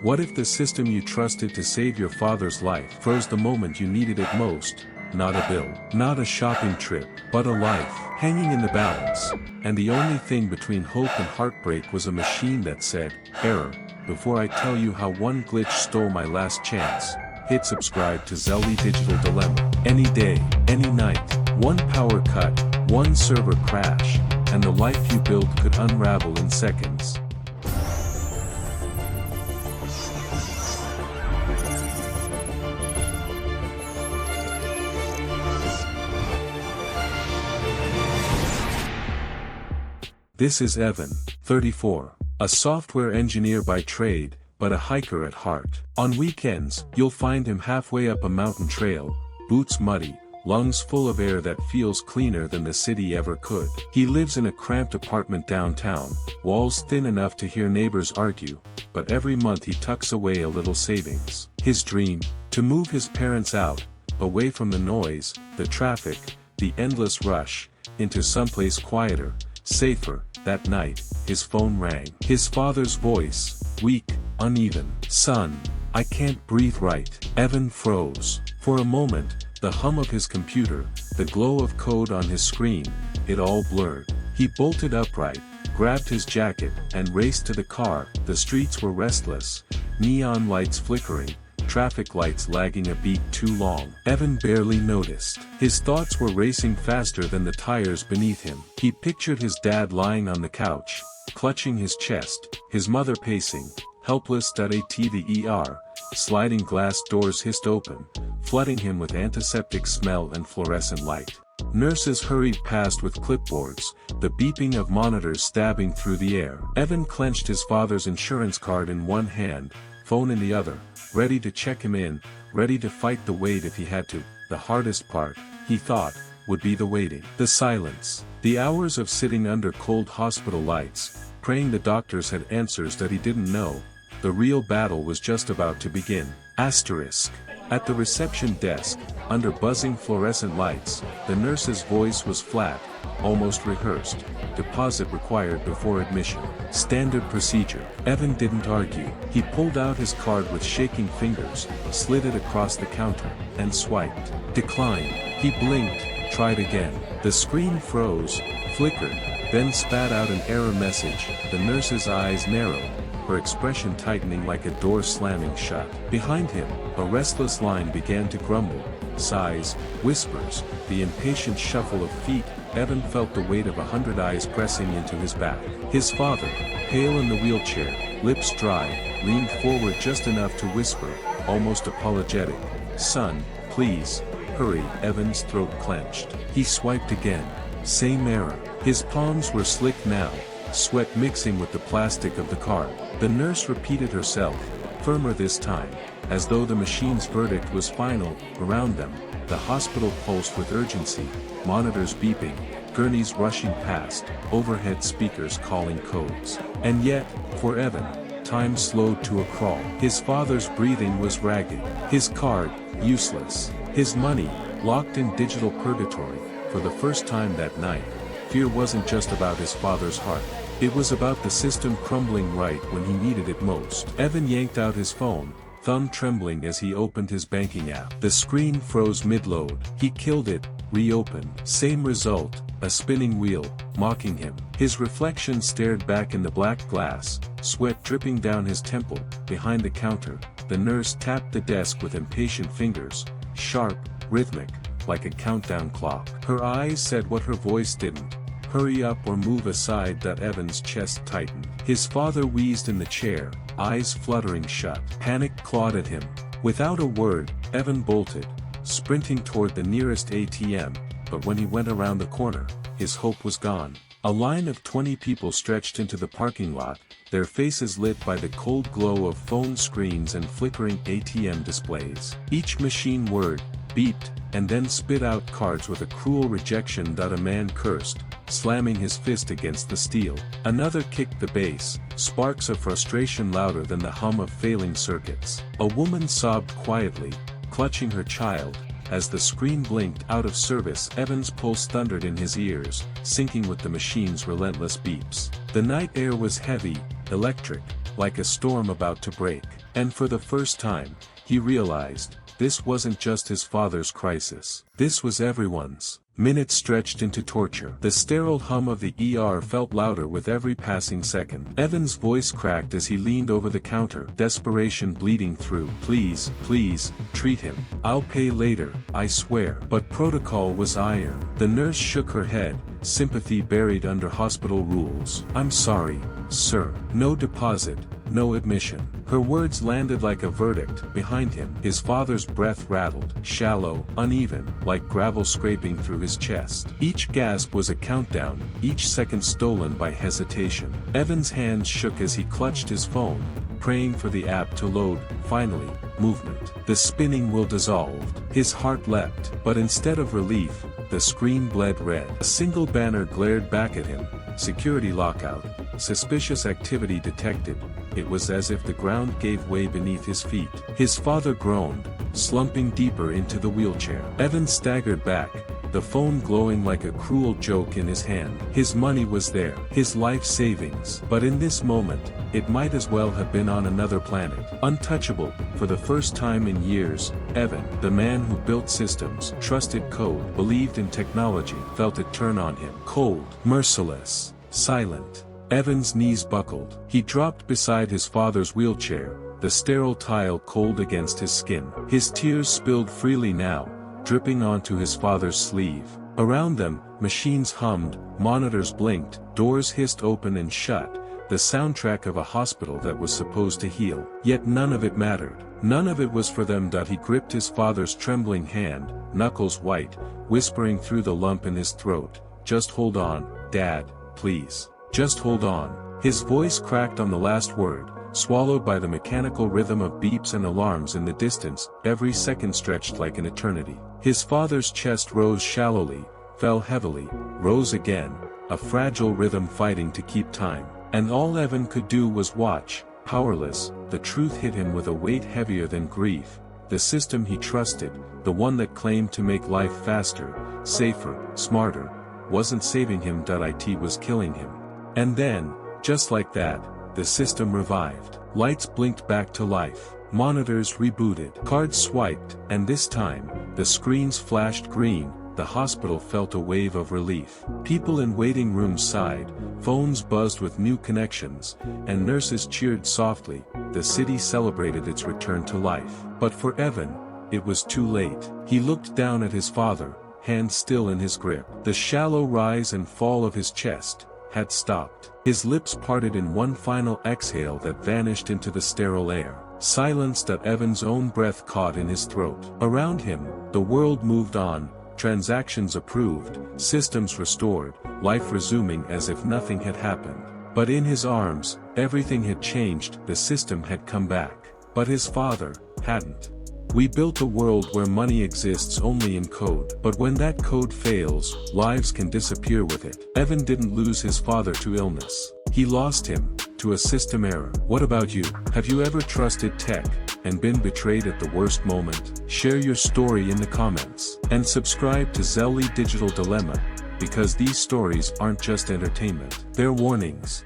What if the system you trusted to save your father's life froze the moment you needed it most? Not a bill, not a shopping trip, but a life, hanging in the balance. And the only thing between hope and heartbreak was a machine that said, "Error." Before I tell you how one glitch stole my last chance, hit subscribe to Zelly Digital Dilemma. Any day, any night, one power cut, one server crash, and the life you built could unravel in seconds. This is Evan, 34, a software engineer by trade, but a hiker at heart. On weekends, you'll find him halfway up a mountain trail, boots muddy, lungs full of air that feels cleaner than the city ever could. He lives in a cramped apartment downtown, walls thin enough to hear neighbors argue, but every month he tucks away a little savings. His dream? To move his parents out, away from the noise, the traffic, the endless rush, into someplace quieter, safer. That night, his phone rang. His father's voice, weak, uneven. "Son, I can't breathe right." Evan froze. For a moment, the hum of his computer, the glow of code on his screen, it all blurred. He bolted upright, grabbed his jacket, and raced to the car. The streets were restless, neon lights flickering, traffic lights lagging a beat too long. Evan barely noticed. His thoughts were racing faster than the tires beneath him. He pictured his dad lying on the couch, clutching his chest, his mother pacing, helpless at the ER, sliding glass doors hissed open, flooding him with antiseptic smell and fluorescent light. Nurses hurried past with clipboards, the beeping of monitors stabbing through the air. Evan clenched his father's insurance card in one hand, phone in the other, ready to check him in, ready to fight the wait if he had to. The hardest part, he thought, would be the waiting. The silence. The hours of sitting under cold hospital lights, praying the doctors had answers that he didn't know. The real battle was just about to begin. Asterisk. At the reception desk, under buzzing fluorescent lights, the nurse's voice was flat, almost rehearsed. Deposit required before admission. Standard procedure. Evan didn't argue. He pulled out his card with shaking fingers, slid it across the counter, and swiped. Decline. He blinked, tried again. The screen froze, flickered, then spat out an error message. The nurse's eyes narrowed, her expression tightening like a door slamming shut. Behind him, a restless line began to grumble. Sighs, whispers, the impatient shuffle of feet. Evan felt the weight of 100 eyes pressing into his back. His father, pale in the wheelchair, lips dry, leaned forward just enough to whisper, almost apologetic, "Son, please, hurry." Evan's throat clenched. He swiped again. Same error. His palms were slick now, sweat mixing with the plastic of the card. The nurse repeated herself, firmer this time, as though the machine's verdict was final. Around them, the hospital pulsed with urgency, monitors beeping, gurneys rushing past, overhead speakers calling codes. And yet, for Evan, time slowed to a crawl. His father's breathing was ragged, his card, useless, his money, locked in digital purgatory. For the first time that night, fear wasn't just about his father's heart. It was about the system crumbling right when he needed it most. Evan yanked out his phone, thumb trembling as he opened his banking app. The screen froze mid-load. He killed it, reopened. Same result, a spinning wheel, mocking him. His reflection stared back in the black glass, sweat dripping down his temple. Behind the counter, the nurse tapped the desk with impatient fingers, sharp, rhythmic, like a countdown clock. Her eyes said what her voice didn't. Hurry up or move aside. That Evan's chest tightened. His father wheezed in the chair, eyes fluttering shut. Panic clawed at him. Without a word, Evan bolted, sprinting toward the nearest ATM, but when he went around the corner, his hope was gone. A line of 20 people stretched into the parking lot, their faces lit by the cold glow of phone screens and flickering ATM displays. Each machine word, beeped, and then spit out cards with a cruel rejection. A man cursed, slamming his fist against the steel. Another kicked the base, sparks of frustration louder than the hum of failing circuits. A woman sobbed quietly, clutching her child. As the screen blinked out of service, Evan's pulse thundered in his ears, syncing with the machine's relentless beeps. The night air was heavy, electric, like a storm about to break. And for the first time, he realized, this wasn't just his father's crisis. This was everyone's. Minutes stretched into torture. The sterile hum of the ER felt louder with every passing second. Evan's voice cracked as he leaned over the counter, desperation bleeding through. Please, please, treat him. I'll pay later, I swear. But protocol was iron. The nurse shook her head, sympathy buried under hospital rules. I'm sorry, sir. No deposit, no admission. Her words landed like a verdict. Behind him, his father's breath rattled, shallow, uneven, like gravel scraping through his chest. Each gasp was a countdown, each second stolen by hesitation. Evan's hands shook as he clutched his phone, praying for the app to load. Finally, movement. The spinning wheel dissolved. His heart leapt, but instead of relief, the screen bled red. A single banner glared back at him. Security lockout. Suspicious activity detected. It was as if the ground gave way beneath his feet. His father groaned, slumping deeper into the wheelchair. Evan staggered back, the phone glowing like a cruel joke in his hand. His money was there, his life savings. But in this moment, it might as well have been on another planet. Untouchable, for the first time in years, Evan, the man who built systems, trusted code, believed in technology, felt it turn on him. Cold, merciless, silent. Evan's knees buckled. He dropped beside his father's wheelchair, the sterile tile cold against his skin. His tears spilled freely now, dripping onto his father's sleeve. Around them, machines hummed, monitors blinked, doors hissed open and shut, the soundtrack of a hospital that was supposed to heal. Yet none of it mattered. None of it was for them. He gripped his father's trembling hand, knuckles white, whispering through the lump in his throat, "Just hold on, Dad, please. Just hold on." His voice cracked on the last word, swallowed by the mechanical rhythm of beeps and alarms in the distance. Every second stretched like an eternity. His father's chest rose shallowly, fell heavily, rose again, a fragile rhythm fighting to keep time. And all Evan could do was watch, powerless. The truth hit him with a weight heavier than grief. The system he trusted, the one that claimed to make life faster, safer, smarter, wasn't saving him. It was killing him. And then, just like that, the system revived. Lights blinked back to life. Monitors rebooted. Cards swiped, and this time, the screens flashed green. The hospital felt a wave of relief. People in waiting rooms sighed, phones buzzed with new connections, and nurses cheered softly. The city celebrated its return to life. But for Evan, it was too late. He looked down at his father, hand still in his grip. The shallow rise and fall of his chest had stopped. His lips parted in one final exhale that vanished into the sterile air. Silence that Evan's own breath caught in his throat. Around him, the world moved on, transactions approved, systems restored, life resuming as if nothing had happened. But in his arms, everything had changed. The system had come back. But his father hadn't. We built a world where money exists only in code. But when that code fails, lives can disappear with it. Evan didn't lose his father to illness. He lost him to a system error. What about you? Have you ever trusted tech and been betrayed at the worst moment? Share your story in the comments. And subscribe to Zelly Digital Dilemma, because these stories aren't just entertainment. They're warnings.